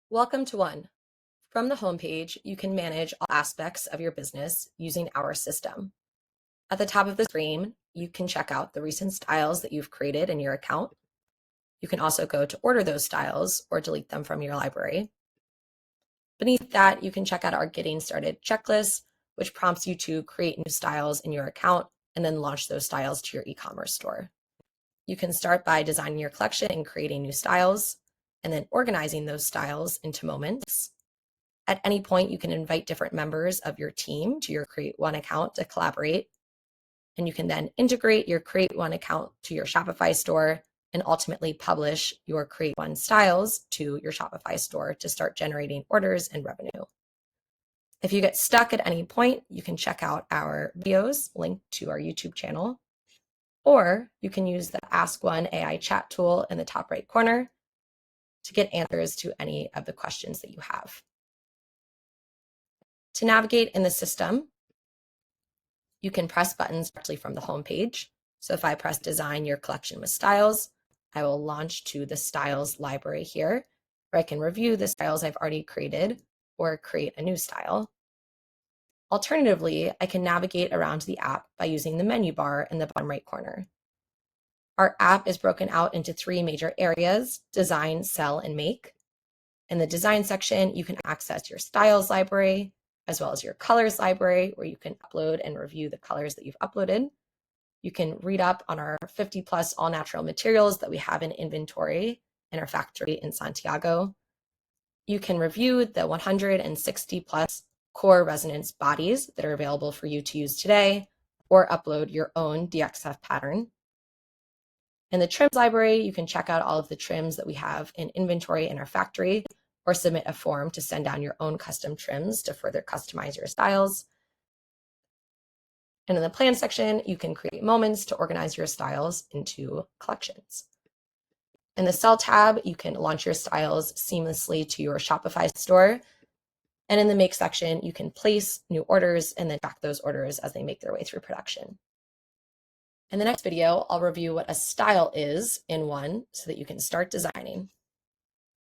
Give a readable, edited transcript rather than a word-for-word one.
Welcome to One. From the homepage, you can manage all aspects of your business using our system. At the top of the screen, you can check out the recent styles that you've created in your account. You can also go to order those styles or delete them from your library. Beneath that, you can check out our Getting Started checklist, which prompts you to create new styles in your account and then launch those styles to your e-commerce store. You can start by designing your collection and creating new styles, and then organizing those styles into moments. At any point, you can invite different members of your team to your Create One account to collaborate. And you can then integrate your Create One account to your Shopify store and ultimately publish your Create One styles to your Shopify store to start generating orders and revenue. If you get stuck at any point, you can check out our videos linked to our YouTube channel, or you can use the Ask One AI chat tool in the top right corner to get answers to any of the questions that you have. To navigate in the system, you can press buttons directly from the home page. So if I press Design Your Collection with Styles, I will launch to the Styles library here, where I can review the styles I've already created or create a new style. Alternatively, I can navigate around the app by using the menu bar in the bottom right corner. Our app is broken out into three major areas: Design, Sell, and Make. In the Design section, you can access your Styles library, as well as your Colors library, where you can upload and review the colors that you've uploaded. You can read up on our 50 plus all natural materials that we have in inventory in our factory in Santiago. You can review the 160 plus core resonance bodies that are available for you to use today, or upload your own DXF pattern. In the trims library, you can check out all of the trims that we have in inventory in our factory, or submit a form to send down your own custom trims to further customize your styles. And in the plan section, you can create moments to organize your styles into collections. In the Sell tab, you can launch your styles seamlessly to your Shopify store. And in the Make section, you can place new orders and then track those orders as they make their way through production. In the next video, I'll review what a style is in One so that you can start designing.